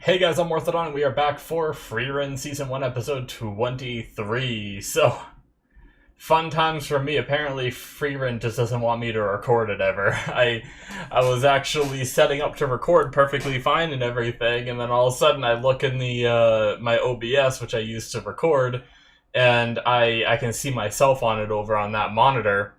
Hey guys, I'm Morthadon, and we are back for Frieren Season 1, Episode 23. So, fun times for me. Apparently, Frieren just doesn't want me to record it ever. I was actually setting up to record perfectly fine and everything, and then all of a sudden I look in the my OBS, which I use to record, and I can see myself on it over on that monitor,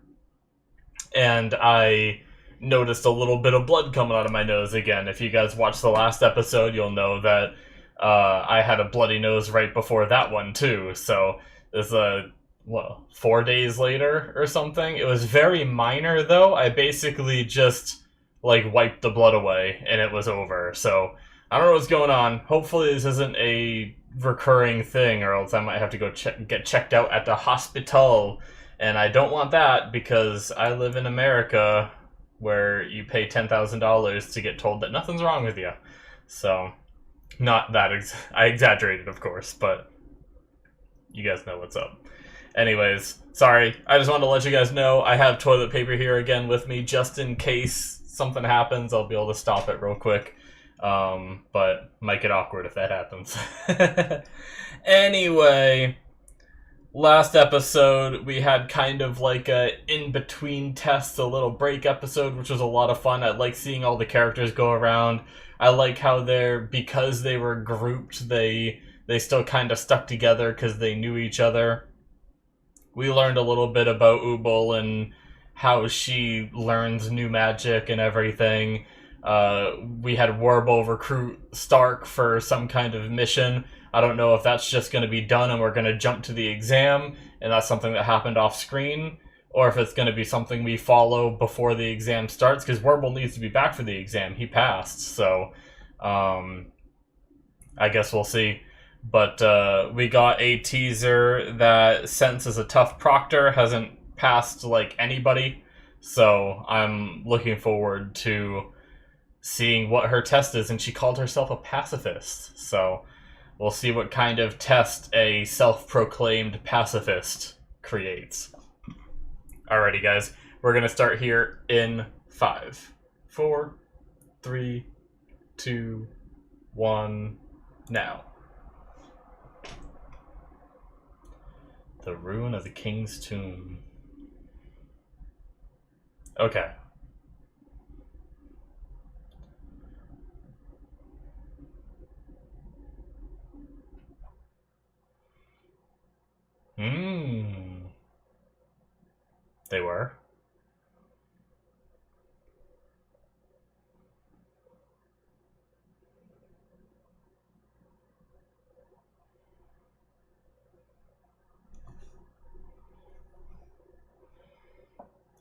and I noticed a little bit of blood coming out of my nose again. If you guys watched the last episode, you'll know that I had a bloody nose right before that one too. So it's 4 days later or something. It was very minor though. I basically just like wiped the blood away and it was over. So I don't know what's going on. Hopefully this isn't a recurring thing, or else I might have to go get checked out at the hospital. And I don't want that because I live in America, where you pay $10,000 to get told that nothing's wrong with you. So, not that I exaggerated, of course, but you guys know what's up. Anyways, sorry, I just wanted to let you guys know I have toilet paper here again with me, just in case something happens. I'll be able to stop it real quick, but might get awkward if that happens. Anyway, last episode, we had kind of like a in-between test, a little break episode, which was a lot of fun. I like seeing all the characters go around. I like how because they were grouped, they still kind of stuck together because they knew each other. We learned a little bit about Ubel and how she learns new magic and everything. We had Warble recruit Stark for some kind of mission. I don't know if that's just going to be done and we're going to jump to the exam, and that's something that happened off screen, or if it's going to be something we follow before the exam starts, because Warble needs to be back for the exam. He passed, so I guess we'll see. But we got a teaser that Sense is a tough proctor, hasn't passed like anybody, so I'm looking forward to seeing what her test is, and she called herself a pacifist, so we'll see what kind of test a self-proclaimed pacifist creates. Alrighty, guys. We're going to start here in 5, 4, 3, 2, 1, now. The ruin of the king's tomb. Okay. They were.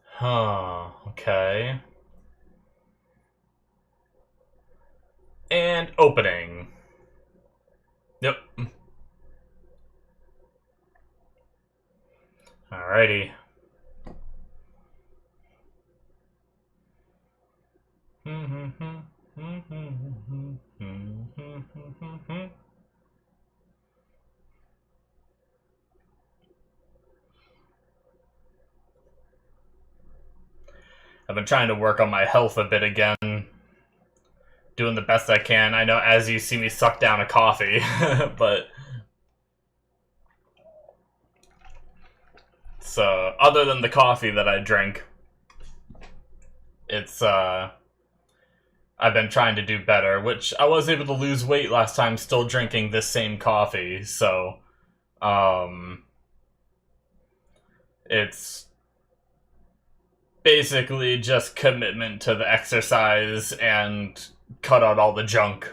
Huh, okay. And opening. Yep. Alrighty. I've been trying to work on my health a bit again. Doing the best I can. I know as you see me suck down a coffee, but so other than the coffee that I drink, it's I've been trying to do better, which I was able to lose weight last time still drinking this same coffee, so it's basically just commitment to the exercise and cut out all the junk.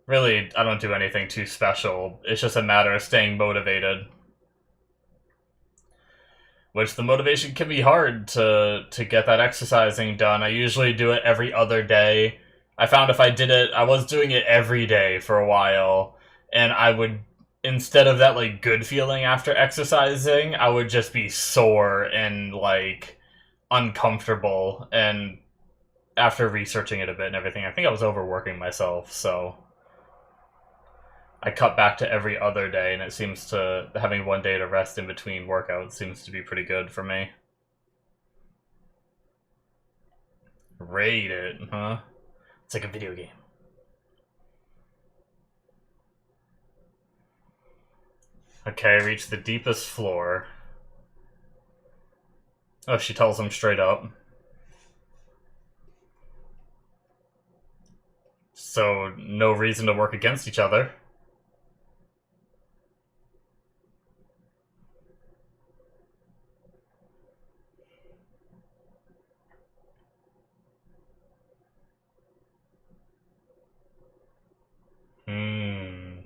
Really, I don't do anything too special. It's just a matter of staying motivated. Which the motivation can be hard to get that exercising done. I usually do it every other day. I found if I did it, I was doing it every day for a while, and I would, instead of that like good feeling after exercising, I would just be sore and like uncomfortable. And after researching it a bit and everything, I think I was overworking myself, so I cut back to every other day, and it seems to, having one day to rest in between workouts seems to be pretty good for me. Rate it, huh? It's like a video game. Okay, reach the deepest floor. Oh, she tells him straight up. So, no reason to work against each other. Hmm.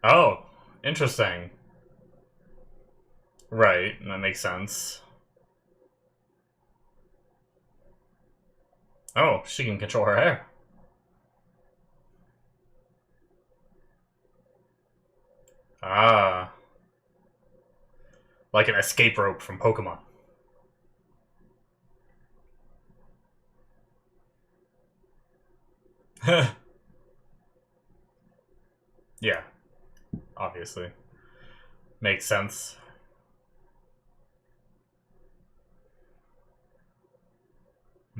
Oh, interesting. Right, that makes sense. Oh, she can control her hair. Ah, like an escape rope from Pokemon. Yeah, obviously. Makes sense.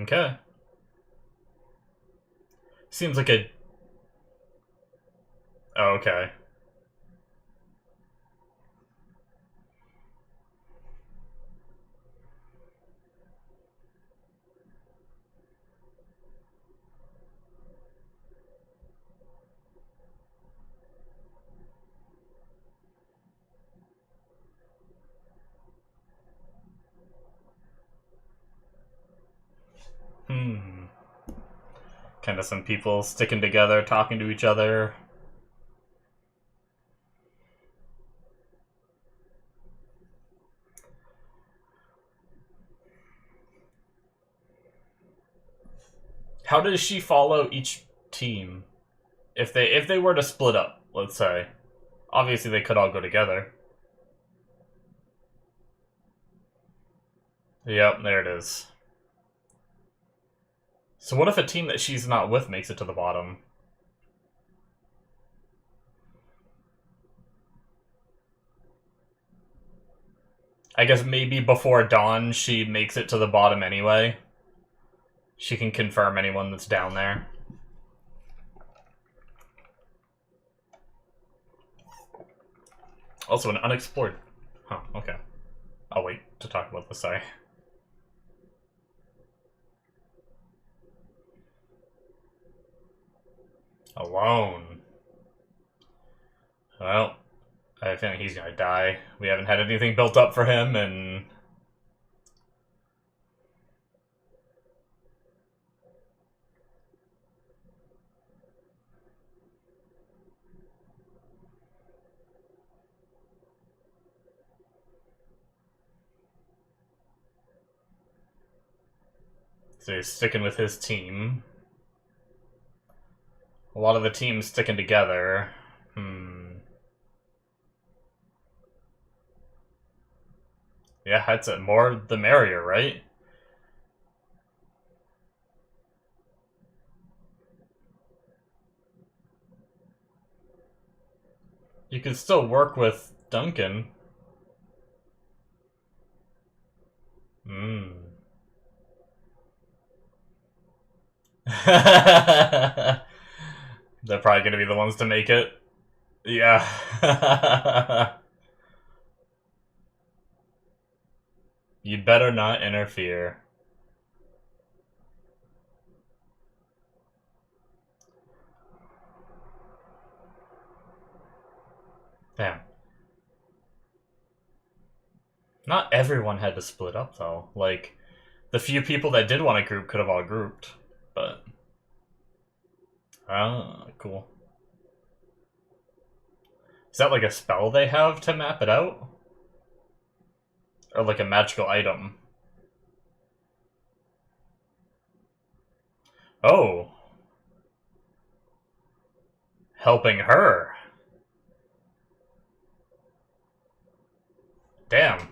Okay. Seems like a... Oh, okay. Hmm. Kind of some people sticking together, talking to each other. How does she follow each team? If they were to split up, let's say. Obviously they could all go together. Yep, there it is. So what if a team that she's not with makes it to the bottom? I guess maybe before dawn she makes it to the bottom anyway. She can confirm anyone that's down there. Also an unexplored... Huh, okay. I'll wait to talk about this, sorry. Alone. Well, I think he's gonna die. We haven't had anything built up for him, and... So he's sticking with his team. A lot of the teams sticking together. Yeah, that's it. More the merrier, right? You can still work with Duncan. Hmm. They're probably gonna be the ones to make it. Yeah. You better not interfere. Damn. Not everyone had to split up, though. Like, the few people that did want to group could have all grouped. But... cool. Is that like a spell they have to map it out? Or like a magical item? Oh. Helping her. Damn.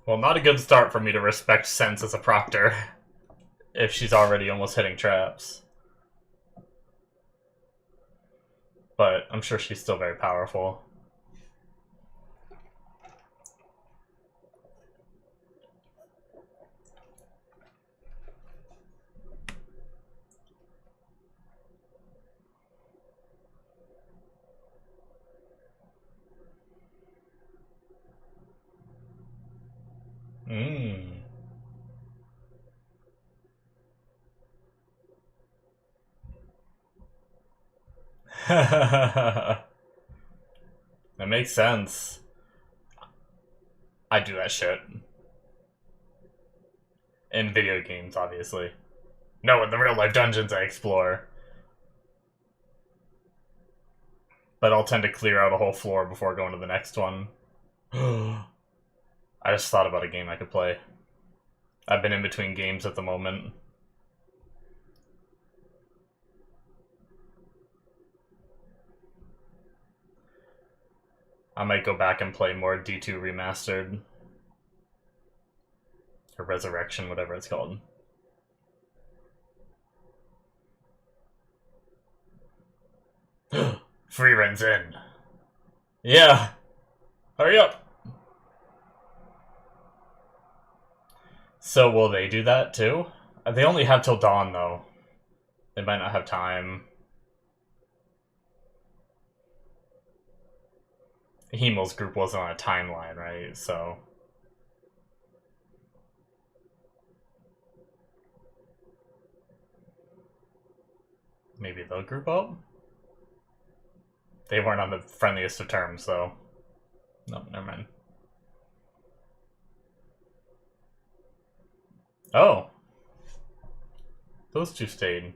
Well, not a good start for me to respect Sense as a proctor. If she's already almost hitting traps. But I'm sure she's still very powerful. Mmm. That makes sense. I do that shit. In video games, obviously. No, in the real life dungeons I explore. But I'll tend to clear out a whole floor before going to the next one. I just thought about a game I could play. I've been in between games at the moment. I might go back and play more D2 Remastered. Or Resurrection, whatever it's called. Frieren's in. Yeah. Hurry up. So will they do that too? They only have till dawn though. They might not have time. Hemel's group wasn't on a timeline, right? So maybe they'll group up? They weren't on the friendliest of terms, though. No, never mind. Oh. Those two stayed.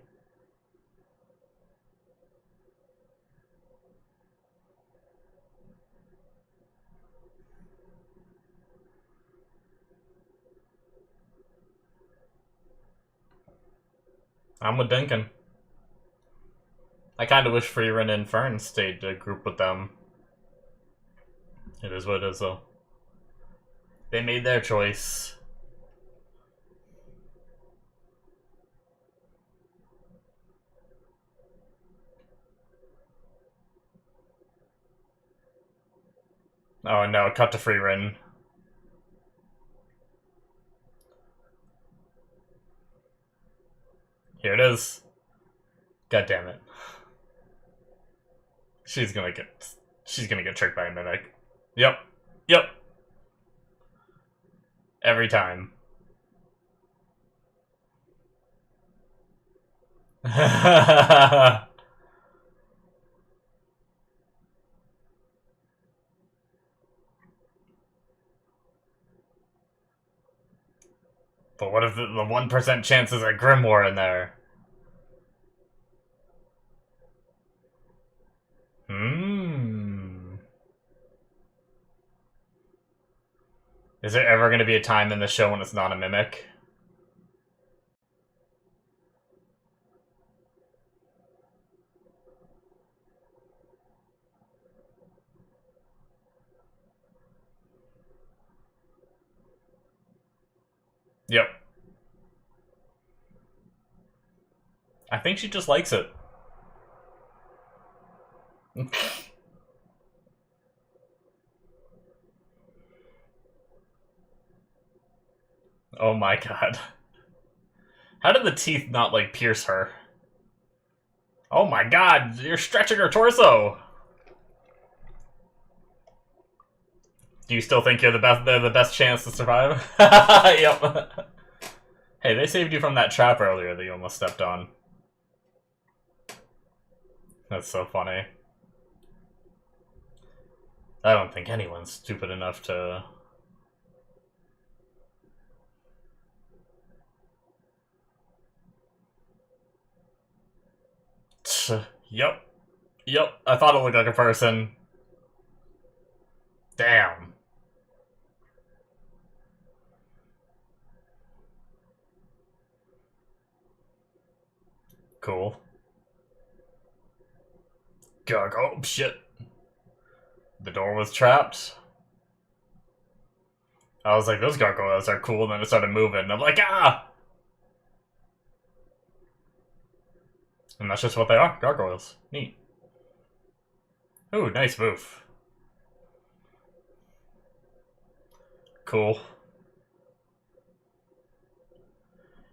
I'm with Dinkin. I kind of wish Frieren and Fern stayed to group with them. It is what it is, though. They made their choice. Oh no, cut to Frieren. Here it is. God damn it. She's gonna get tricked by a mimic. Yep. Yep. Every time. But what if the 1% chance is a Grimoire in there? Is there ever going to be a time in the show when it's not a mimic? Yep. I think she just likes it. Oh my god. How did the teeth not, like, pierce her? Oh my god, you're stretching her torso! Do you still think you're the best chance to survive? Yep. Hey, they saved you from that trap earlier that you almost stepped on. That's so funny. I don't think anyone's stupid enough to... Yep. Yep, I thought it looked like a person. Damn. Cool. Gug. Oh, shit. The door was trapped. I was like, those gargoyles are cool, and then it started moving. I'm like, ah! And that's just what they are, gargoyles. Neat. Ooh, nice move. Cool.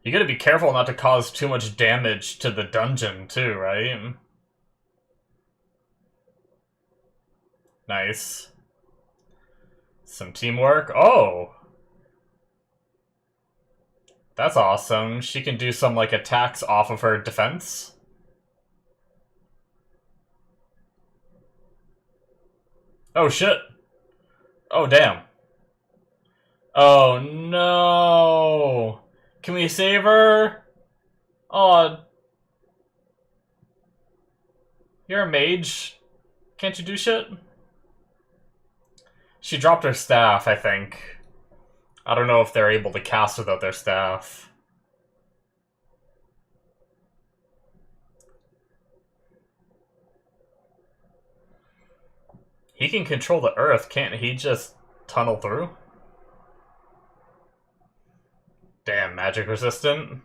You gotta be careful not to cause too much damage to the dungeon, too, right? Nice. Some teamwork. Oh! That's awesome. She can do some, like, attacks off of her defense. Oh, shit. Oh, damn. Oh, no! Can we save her? Oh, you're a mage. Can't you do shit? She dropped her staff, I think. I don't know if they're able to cast without their staff. He can control the earth, can't he just tunnel through? Damn, magic resistant.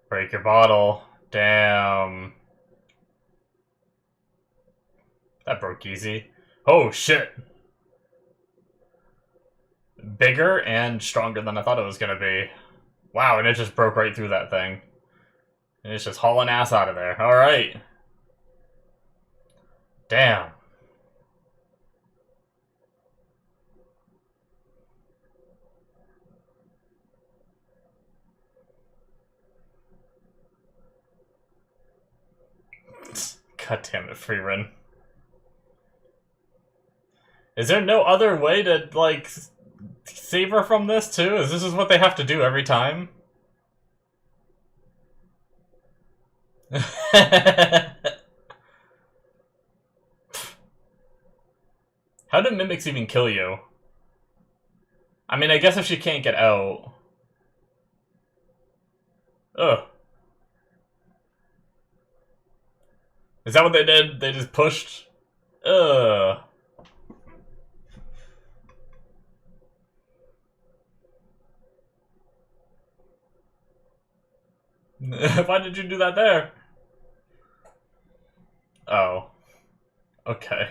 Break your bottle. Damn. That broke easy. Oh, shit. Bigger and stronger than I thought it was gonna be. Wow, and it just broke right through that thing. And it's just hauling ass out of there. Alright. Damn. God damn it, Frieren. Is there no other way to, like, save her from this, too? Is this what they have to do every time? How do mimics even kill you? I mean, I guess if she can't get out. Ugh. Is that what they did? They just pushed? Ugh. Why did you do that there? Oh. Okay.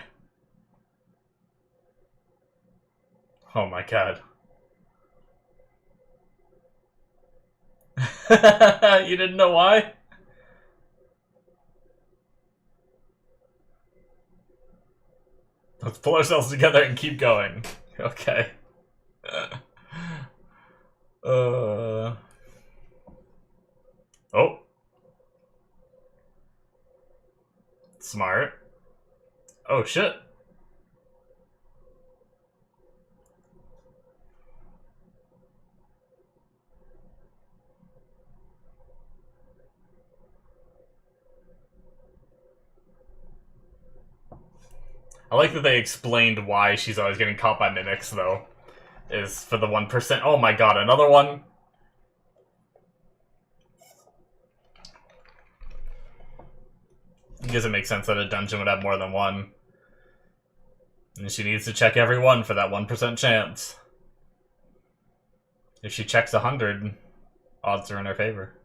Oh my god. You didn't know why? Let's pull ourselves together and keep going. Okay. Uh. Oh. Smart. Oh shit. I like that they explained why she's always getting caught by mimics, though. Is for the 1%. Oh my god, another one? It doesn't make sense that a dungeon would have more than one. And she needs to check every one for that 1% chance. If she checks 100, odds are in her favor.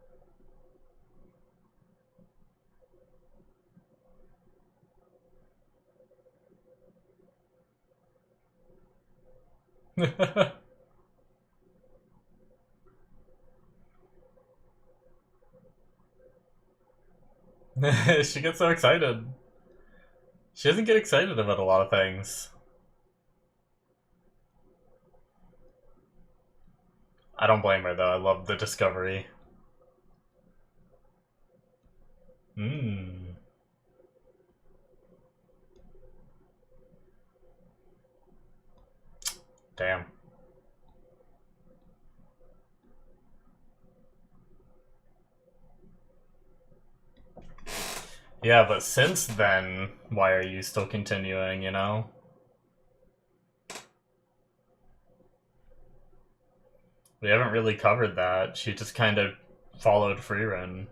She gets so excited. She doesn't get excited about a lot of things. I don't blame her, though. I love the discovery. Mmm. Damn. Yeah, but since then, why are you still continuing, you know? We haven't really covered that. She just kind of followed Frieren.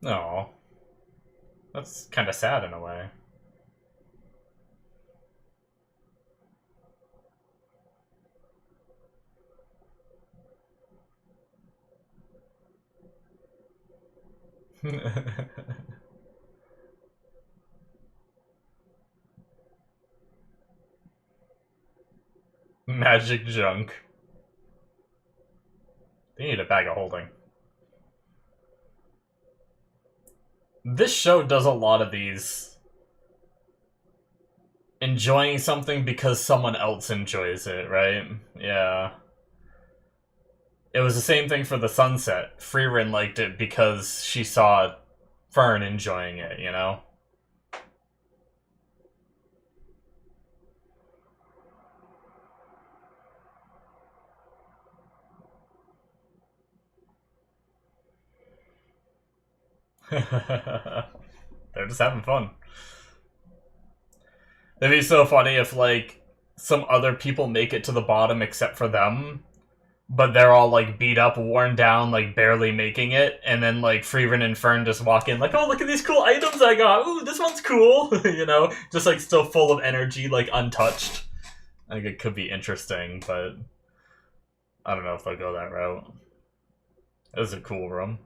No. That's kind of sad in a way. Magic junk. They need a bag of holding. This show does a lot of these. Enjoying something because someone else enjoys it, right? Yeah. It was the same thing for the sunset. Frieren liked it because she saw Fern enjoying it, you know? They're just having fun. It'd be so funny if, like, some other people make it to the bottom except for them, but they're all, like, beat up, worn down, like, barely making it, and then, like, Frieren and Fern just walk in, like, oh, look at these cool items I got! Ooh, this one's cool! You know? Just, like, still full of energy, like, untouched. I think it could be interesting, but I don't know if they'll go that route. It was a cool room.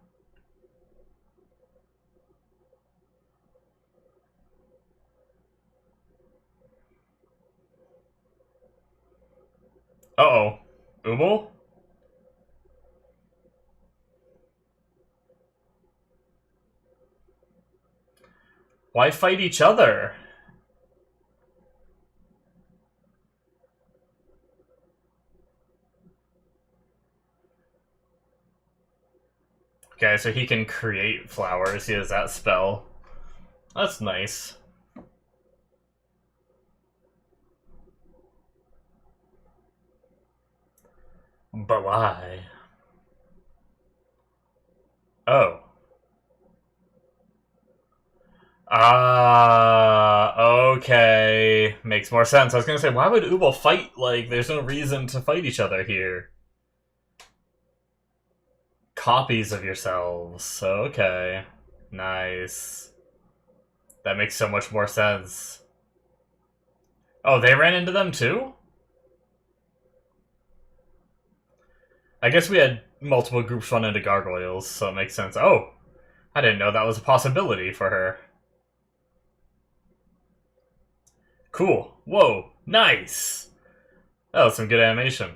Uh-oh. Ubo? Why fight each other? Okay, so he can create flowers. He has that spell. That's nice. But why? Oh. Okay. Makes more sense. I was gonna say, why would Ubo fight? Like, there's no reason to fight each other here. Copies of yourselves. Okay. Nice. That makes so much more sense. Oh, they ran into them too? I guess we had multiple groups run into gargoyles, so it makes sense. Oh, I didn't know that was a possibility for her. Cool. Whoa, nice! That was some good animation.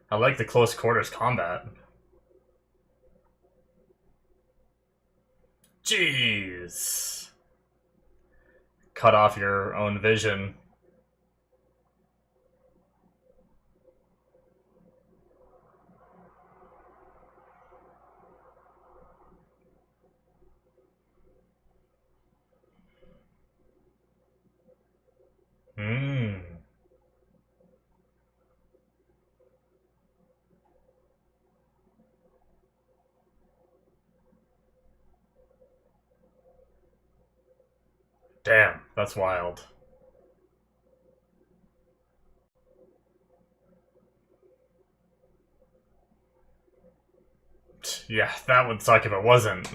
I like the close quarters combat. Jeez. Cut off your own vision. Hmm. Damn, that's wild. Yeah, that would suck if it wasn't.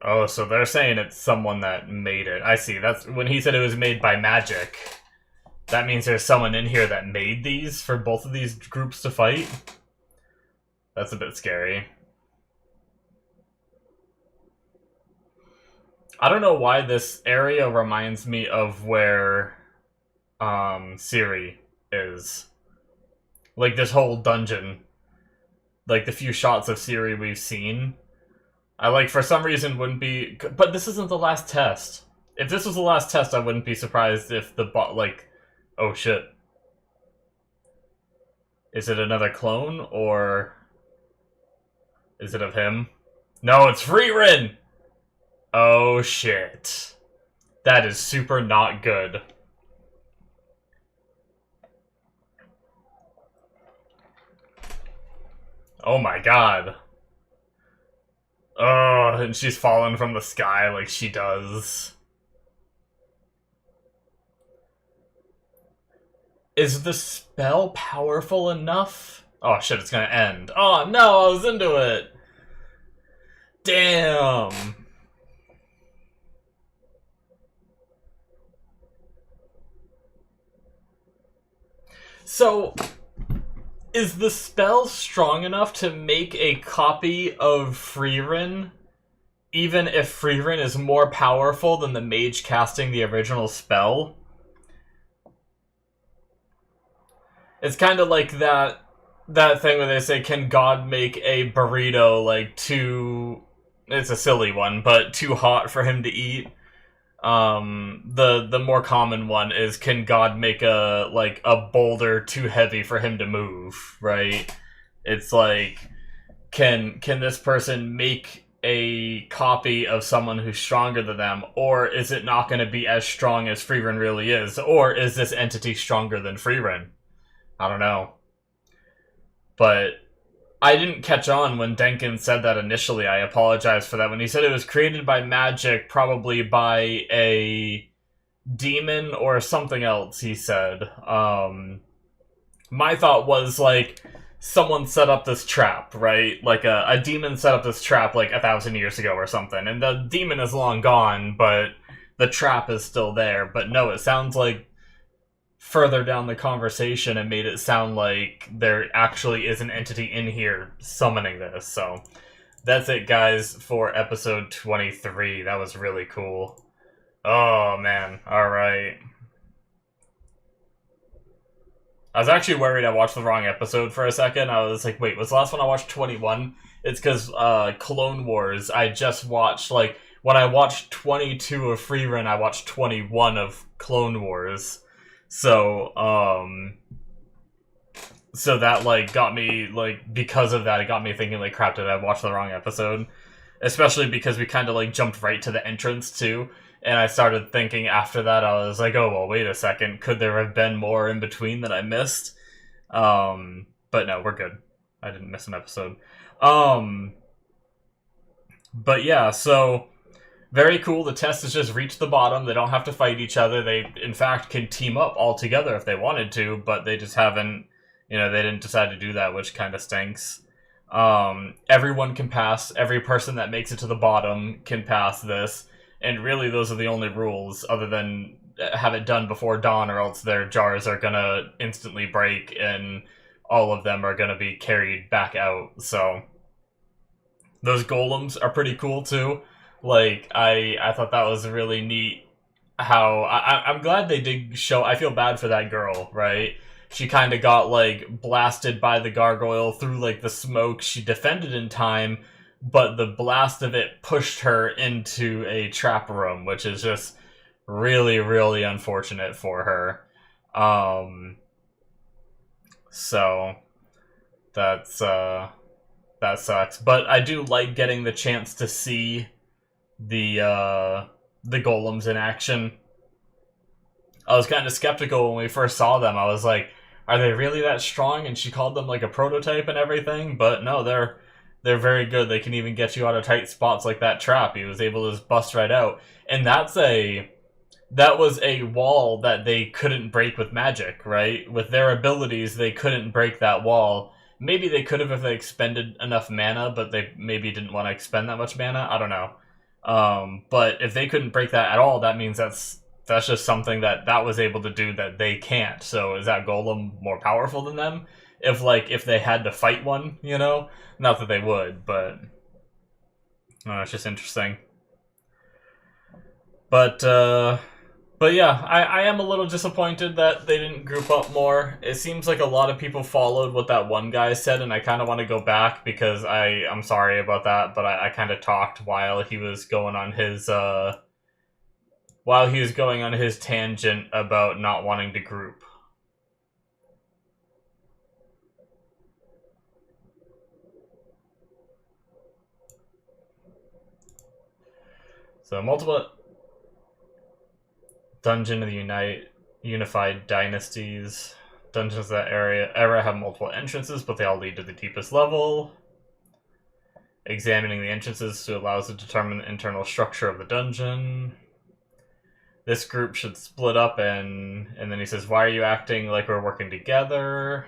Oh, so they're saying it's someone that made it. I see. That's when he said it was made by magic. That means there's someone in here that made these for both of these groups to fight? That's a bit scary. I don't know why this area reminds me of where Ciri is. Like this whole dungeon. Like the few shots of Ciri we've seen. I like for some reason wouldn't be, but this isn't the last test. If this was the last test, I wouldn't be surprised if the bot like, oh shit. Is it another clone or is it of him? No, it's Frieren! Oh shit. That is super not good. Oh my god. Oh, and she's fallen from the sky like she does. Is the spell powerful enough? Oh shit, it's gonna end. Oh no, I was into it! Damn! So, is the spell strong enough to make a copy of Frieren, even if Frieren is more powerful than the mage casting the original spell? It's kind of like that thing where they say, can God make a burrito like too... It's a silly one, but too hot for him to eat? The more common one is, can God make a boulder too heavy for him to move, right? It's like, can this person make a copy of someone who's stronger than them, or is it not going to be as strong as Frieren really is, or is this entity stronger than Frieren? I don't know. But I didn't catch on when Denkin said that initially. I apologize for that. When he said it was created by magic, probably by a demon or something else, he said. My thought was, like, someone set up this trap, right? Like, a demon set up this trap, like, 1,000 years ago or something. And the demon is long gone, but the trap is still there. But no, it sounds like further down the conversation, it made it sound like there actually is an entity in here summoning this. So that's it, guys, for episode 23. That was really cool. Oh, man. Alright. I was actually worried I watched the wrong episode for a second. I was like, wait, was the last one I watched 21? It's because Clone Wars, I just watched, like, when I watched 22 of Frieren, I watched 21 of Clone Wars. So that, like, got me, like, because of that, it got me thinking, like, crap, did I watch the wrong episode? Especially because we kind of, like, jumped right to the entrance, too. And I started thinking after that, I was like, oh, well, wait a second. Could there have been more in between that I missed? But no, we're good. I didn't miss an episode. But yeah, so... very cool. The test has just reached the bottom. They don't have to fight each other. They, in fact, can team up all together if they wanted to, but they just haven't, they didn't decide to do that, which kind of stinks. Everyone can pass. Every person that makes it to the bottom can pass this. And really, those are the only rules, other than have it done before dawn, or else their jars are gonna instantly break, and all of them are gonna be carried back out. So, those golems are pretty cool, too. Like, I thought that was really neat how... I'm glad they did show... I feel bad for that girl, right? She kind of got, like, blasted by the gargoyle through, like, the smoke. She defended in time, but the blast of it pushed her into a trap room, which is just really, really unfortunate for her. So, that's, that sucks. But I do like getting the chance to see the golems in action. I was kind of skeptical when we first saw them. I was like, are they really that strong? And she called them like a prototype and everything, but no, they're very good. They can even get you out of tight spots like that trap. He was able to just bust right out. And that was a wall that they couldn't break with magic, right? With their abilities, they couldn't break that wall. Maybe they could have if they expended enough mana, but they maybe didn't want to expend that much mana. I don't know. But if they couldn't break that at all, that means that's just something that was able to do that they can't. So is that golem more powerful than them? If they had to fight one, Not that they would, but it's just interesting. But yeah, I am a little disappointed that they didn't group up more. It seems like a lot of people followed what that one guy said, and I kind of want to go back because I'm sorry about that, but I kind of talked while he was going on his tangent about not wanting to group. So multiple Dungeon of the Unified Dynasties. Dungeons of that era have multiple entrances, but they all lead to the deepest level. Examining the entrances to allow us to determine the internal structure of the dungeon. this group should split up, and then he says, why are you acting like we're working together?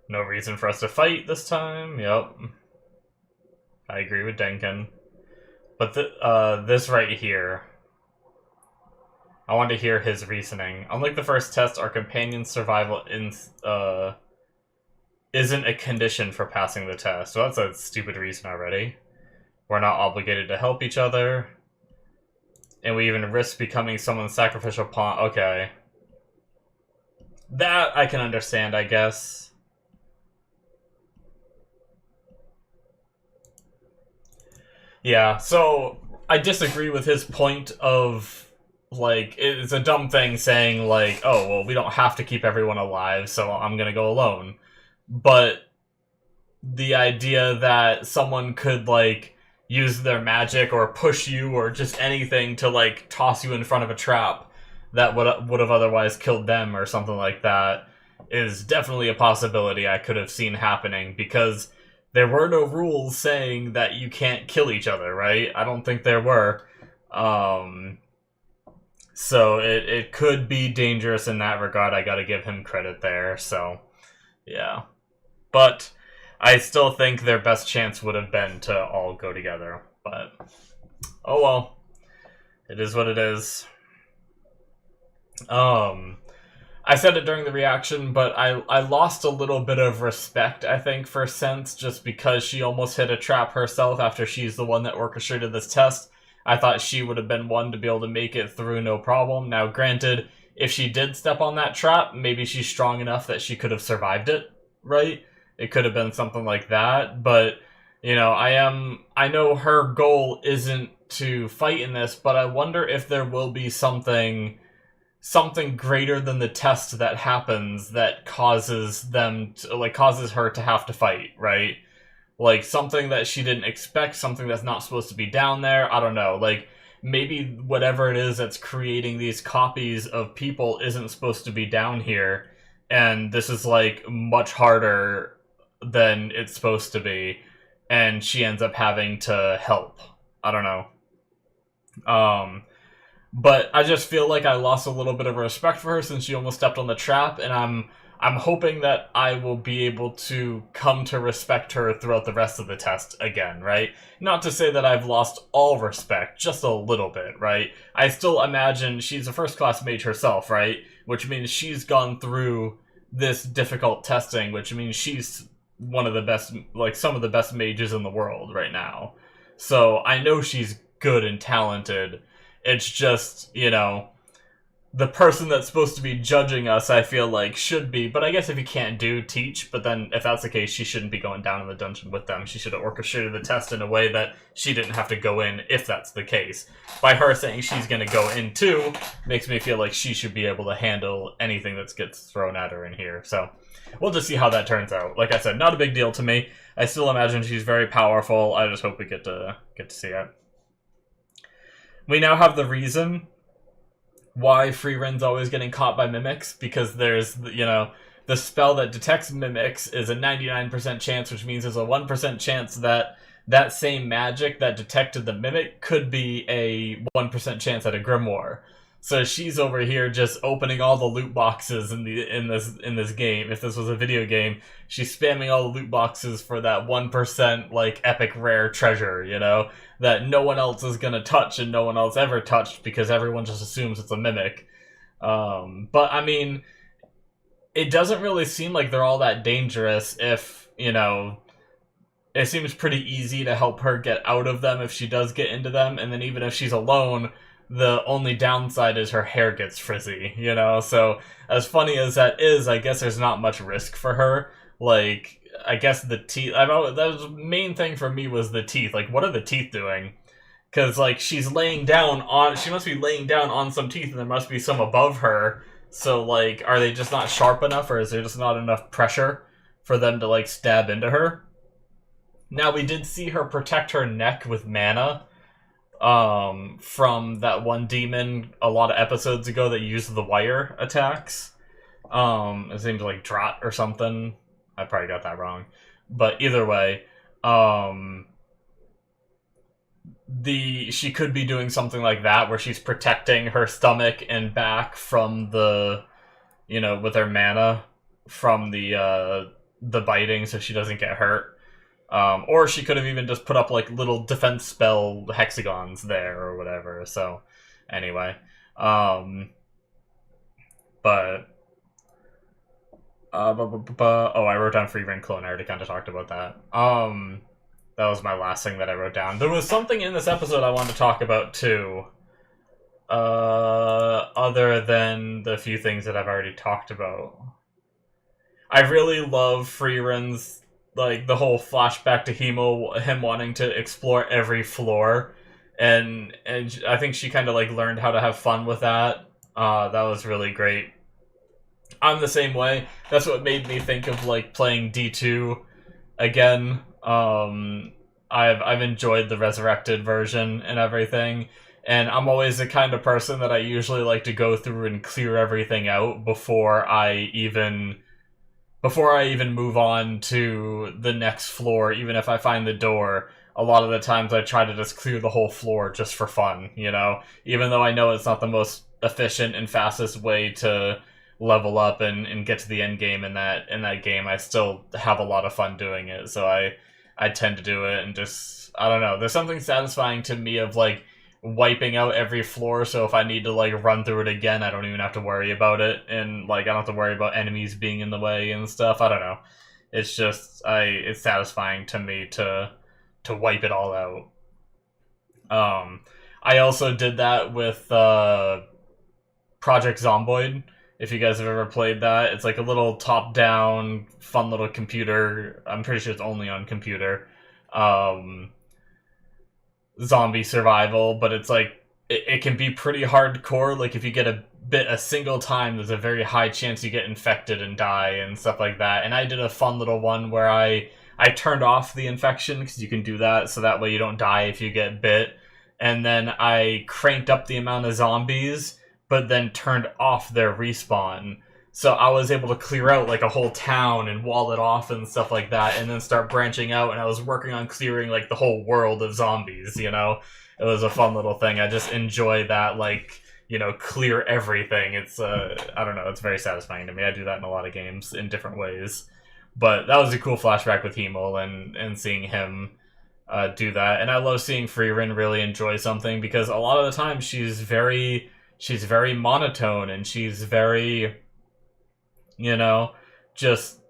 No reason for us to fight this time. Yep. I agree with Denkin. But this right here, I want to hear his reasoning. Unlike the first test, our companion's survival isn't a condition for passing the test. So that's a stupid reason already. We're not obligated to help each other. And we even risk becoming someone's sacrificial pawn. Okay. That I can understand, I guess. Yeah, so I disagree with his point of, like, it's a dumb thing saying, like, oh, well, we don't have to keep everyone alive, so I'm gonna go alone. But the idea that someone could, like, use their magic or push you or just anything to, like, toss you in front of a trap that would have otherwise killed them or something like that is definitely a possibility I could have seen happening, because there were no rules saying that you can't kill each other, right? I don't think there were. So it could be dangerous in that regard. I gotta give him credit there, so yeah. But I still think their best chance would have been to all go together. But, oh well. It is what it is. I said it during the reaction, but I lost a little bit of respect, I think, for Sense, just because she almost hit a trap herself after she's the one that orchestrated this test. I thought she would have been one to be able to make it through no problem. Now, granted, if she did step on that trap, maybe she's strong enough that she could have survived it, right? It could have been something like that, but, you know, I know her goal isn't to fight in this, but I wonder if there will be something greater than the test that happens that causes them to, like, causes her to have to fight, right? Like, something that she didn't expect, something that's not supposed to be down there, I don't know, like, maybe whatever it is that's creating these copies of people isn't supposed to be down here, and this is, like, much harder than it's supposed to be, and she ends up having to help. I don't know. But I just feel like I lost a little bit of respect for her since she almost stepped on the trap, and I'm hoping that I will be able to come to respect her throughout the rest of the test again, right? Not to say that I've lost all respect, just a little bit, right? I still imagine she's a first-class mage herself, right? Which means she's gone through this difficult testing, which means she's one of the best, like, some of the best mages in the world right now. So I know she's good and talented. It's just, you know, the person that's supposed to be judging us, I feel like, should be. But I guess if you can't teach. But then, if that's the case, she shouldn't be going down in the dungeon with them. She should have orchestrated the test in a way that she didn't have to go in, if that's the case. By her saying she's going to go in too, makes me feel like she should be able to handle anything that gets thrown at her in here. So, we'll just see how that turns out. Like I said, not a big deal to me. I still imagine she's very powerful. I just hope we get to see it. We now have the reason why Frieren's always getting caught by mimics, because there's, you know, the spell that detects mimics is a 99% chance, which means there's a 1% chance that that same magic that detected the mimic could be a 1% chance at a grimoire. So she's over here just opening all the loot boxes in this game. If this was a video game, she's spamming all the loot boxes for that 1%, like, epic rare treasure, you know, that no one else is gonna touch and no one else ever touched because everyone just assumes it's a mimic. But I mean, it doesn't really seem like they're all that dangerous if, you know, it seems pretty easy to help her get out of them if she does get into them, and then even if she's alone, the only downside is her hair gets frizzy, you know? So, as funny as that is, I guess there's not much risk for her. Like, I guess the teeth... that was the main thing for me was the teeth. Like, what are the teeth doing? Because, like, she's laying down on... She must be laying down on some teeth, and there must be some above her. So, like, are they just not sharp enough, or is there just not enough pressure for them to, like, stab into her? Now, we did see her protect her neck with mana, from that one demon a lot of episodes ago that used the wire attacks. It seems like Drat or something. I probably got that wrong. But either way, she could be doing something like that where she's protecting her stomach and back from the, with her mana from the biting, so she doesn't get hurt. Or she could have even just put up like little defense spell hexagons there or whatever. So anyway, but I wrote down Frieren clone. I already kind of talked about that. That was my last thing that I wrote down. There was something in this episode I wanted to talk about too. Other than the few things that I've already talked about. I really love Frieren's, like, the whole flashback to him wanting to explore every floor. And I think she kind of, like, learned how to have fun with that. That was really great. I'm the same way. That's what made me think of, like, playing D2 again. I've enjoyed the resurrected version and everything, and I'm always the kind of person that I usually like to go through and clear everything out before I even move on to the next floor. Even if I find the door, a lot of the times I try to just clear the whole floor just for fun, even though I know it's not the most efficient and fastest way to level up and get to the end game in that game. I still have a lot of fun doing it, so I tend to do it, and just, I don't know, there's something satisfying to me of, like, wiping out every floor, so if I need to, like, run through it again, I don't even have to worry about it, and, like, I don't have to worry about enemies being in the way and stuff. I don't know. It's just, it's satisfying to me to wipe it all out. I also did that with, Project Zomboid. If you guys have ever played that, it's like a little top-down, fun little computer. I'm pretty sure it's only on computer. Zombie survival, but it's like, it can be pretty hardcore. Like, if you get a single time, there's a very high chance you get infected and die and stuff like that. And I did a fun little one where I turned off the infection, because you can do that, so that way you don't die if you get bit. And then I cranked up the amount of zombies, but then turned off their respawn. So I was able to clear out, like, a whole town and wall it off and stuff like that, and then start branching out, and I was working on clearing, like, the whole world of zombies, It was a fun little thing. I just enjoy that, like, clear everything. It's, I don't know, it's very satisfying to me. I do that in a lot of games in different ways. But that was a cool flashback with Hemel, and seeing him do that. And I love seeing Frieren really enjoy something, because a lot of the time she's very monotone, and she's very, just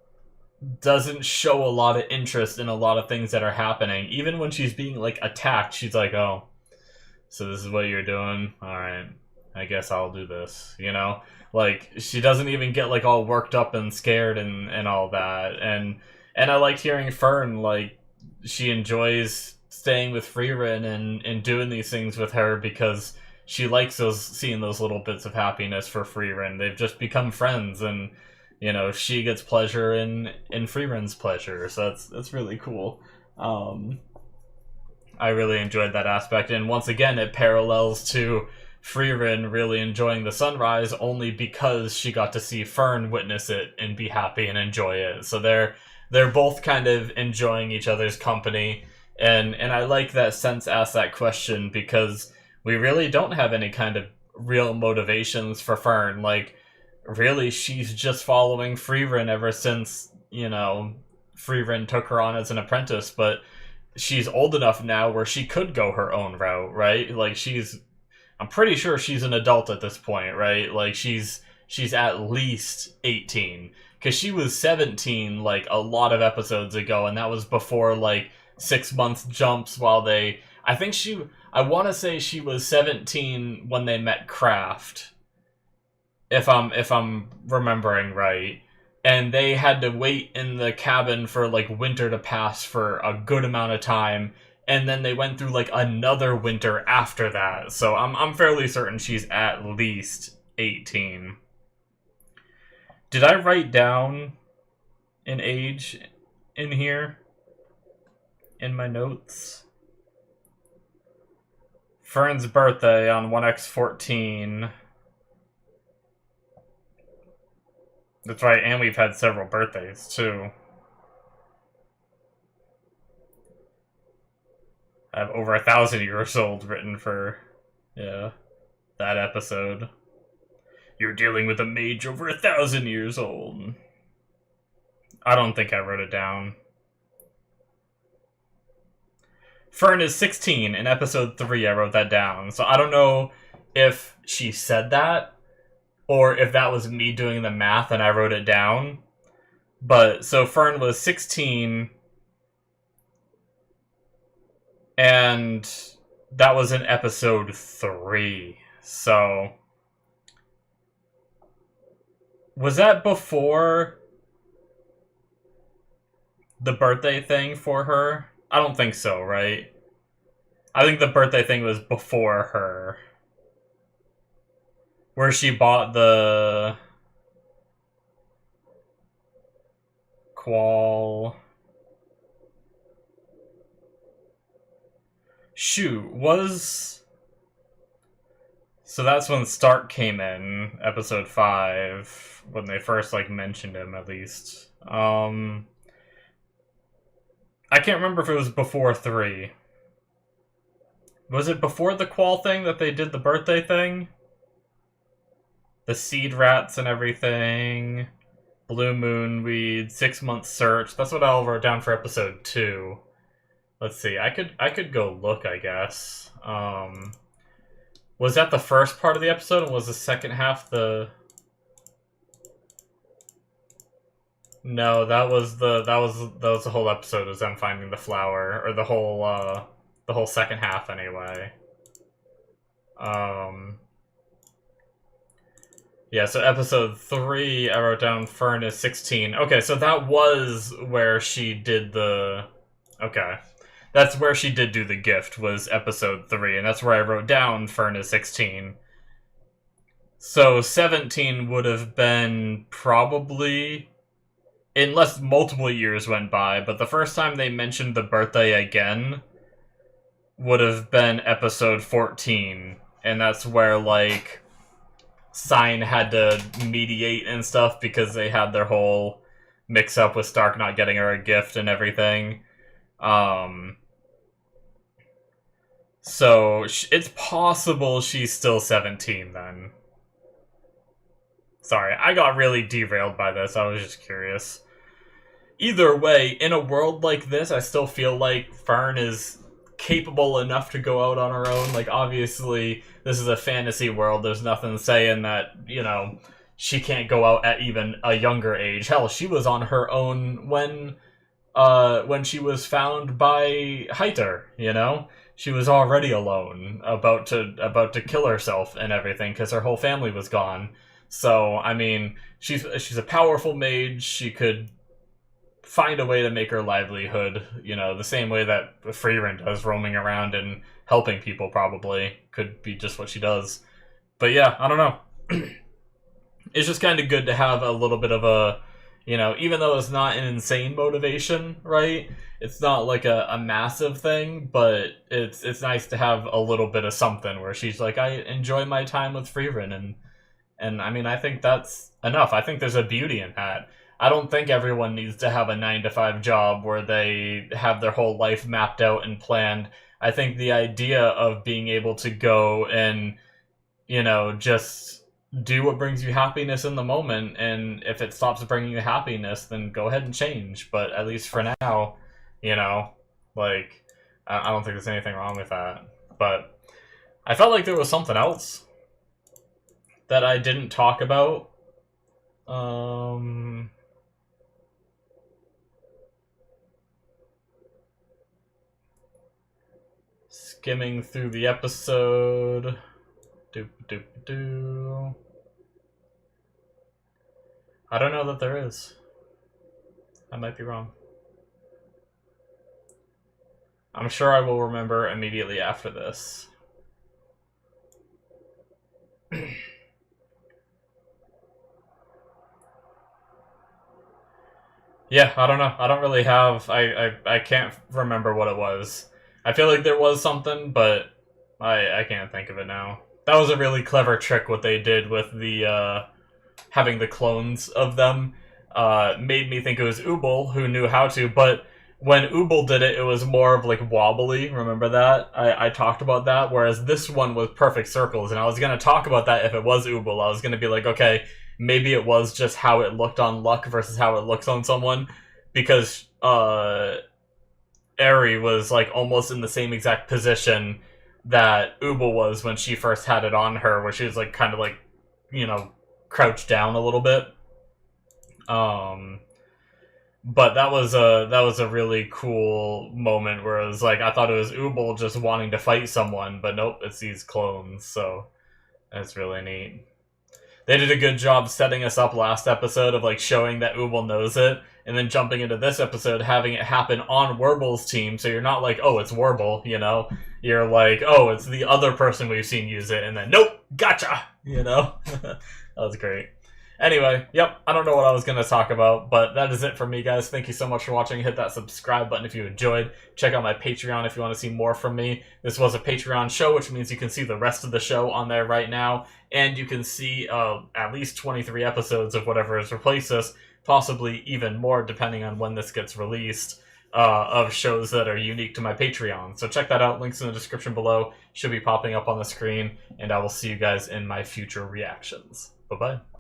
doesn't show a lot of interest in a lot of things that are happening. Even when she's being, like, attacked, she's like, oh, so this is what you're doing? Alright, I guess I'll do this, Like, she doesn't even get, like, all worked up and scared and all that. And I liked hearing Fern, like, she enjoys staying with Frieren and doing these things with her, because she likes seeing those little bits of happiness for Frieren. They've just become friends, and she gets pleasure in Frieren's pleasure. So that's really cool. I really enjoyed that aspect, and once again, it parallels to Frieren really enjoying the sunrise only because she got to see Fern witness it and be happy and enjoy it. So they're both kind of enjoying each other's company, and I like that Sense asked that question, because we really don't have any kind of real motivations for Fern. Like, really, she's just following Frieren ever since, Frieren took her on as an apprentice, but she's old enough now where she could go her own route, right? Like, I'm pretty sure she's an adult at this point, right? Like, she's at least 18, because she was 17, like, a lot of episodes ago, and that was before, like, 6 months jumps while I want to say she was 17 when they met Kraft, if I'm remembering right. And they had to wait in the cabin for, like, winter to pass for a good amount of time, and then they went through, like, another winter after that. So I'm fairly certain she's at least 18. Did I write down an age in here? In my notes? Fern's birthday on 1x14. That's right, and we've had several birthdays, too. I have over 1,000 years old written for, yeah, that episode. You're dealing with a mage over 1,000 years old. I don't think I wrote it down. Fern is 16 in episode 3, I wrote that down. So I don't know if she said that, or if that was me doing the math and I wrote it down. But, so Fern was 16, and that was in episode 3. So, was that before the birthday thing for her? I don't think so, right? I think the birthday thing was before her. Where she bought the qual. Shoot, was... So that's when Stark came in, episode 5, when they first, like, mentioned him, at least. I can't remember if it was before 3. Was it before the qual thing that they did the birthday thing? The seed rats and everything. Blue moon weed, 6-month search. That's what I wrote down for episode 2. Let's see. I could go look, I guess. Was that the first part of the episode, and was the second half the... No, that was the whole episode, was them finding the flower, or the whole second half anyway. Yeah, so episode 3, I wrote down Fern is 16. Okay, so that was where she did the... Okay. That's where she did do the gift, was episode 3, and that's where I wrote down Fern is 16. So 17 would have been probably... Unless multiple years went by, but the first time they mentioned the birthday again would have been episode 14. And that's where, like, Sign had to mediate and stuff because they had their whole mix-up with Stark not getting her a gift and everything. So, it's possible she's still 17 then. Sorry, I got really derailed by this, I was just curious. Either way, in a world like this, I still feel like Fern is capable enough to go out on her own. Like, obviously, this is a fantasy world, there's nothing saying that, you know, she can't go out at even a younger age. Hell, she was on her own when she was found by Heiter, you know? She was already alone, about to kill herself and everything, because her whole family was gone. So, I mean, she's a powerful mage, she could find a way to make her livelihood, you know, the same way that Frieren does, roaming around and helping people, probably. Could be just what she does. But yeah, I don't know. It's just kind of good to have a little bit of a, you know, even though it's not an insane motivation, right? It's not like a massive thing, but it's nice to have a little bit of something where she's like, I enjoy my time with Frieren, and I mean, I think that's enough. I think there's a beauty in that. I don't think everyone needs to have a 9-to-5 job where they have their whole life mapped out and planned. I think the idea of being able to go and, you know, just do what brings you happiness in the moment, and if it stops bringing you happiness, then go ahead and change. But at least for now, you know, like, I don't think there's anything wrong with that. But I felt like there was something else that I didn't talk about. Skimming through the episode. I don't know that there is. I might be wrong. I'm sure I will remember immediately after this. Yeah, I don't know. I don't really have... I can't remember what it was. I feel like there was something, but I can't think of it now. That was a really clever trick what they did with the, having the clones of them. Made me think it was Ubel who knew how to, but when Ubel did it, it was more of like wobbly. Remember that? I talked about that. Whereas this one was perfect circles, and I was gonna talk about that if it was Ubel. I was gonna be like, okay, maybe it was just how it looked on Luck versus how it looks on someone, because Eri was like almost in the same exact position that Ubel was when she first had it on her, where she was like kind of like, you know, crouched down a little bit. But that was a really cool moment where it was like, I thought it was Ubel just wanting to fight someone, but nope, it's these clones, so that's really neat. They did a good job setting us up last episode of like showing that Ubel knows it, and then jumping into this episode, having it happen on Warble's team, so you're not like, oh, it's Warble, you know? You're like, oh, it's the other person we've seen use it, and then, nope, gotcha, you know? That was great. Anyway, yep, I don't know what I was going to talk about, but that is it for me, guys. Thank you so much for watching. Hit that subscribe button if you enjoyed. Check out my Patreon if you want to see more from me. This was a Patreon show, which means you can see the rest of the show on there right now, and you can see at least 23 episodes of whatever has replaced this, possibly even more depending on when this gets released, of shows that are unique to my Patreon. So check that out. Links in the description below. Should be popping up on the screen, and I will see you guys in my future reactions. Bye-bye.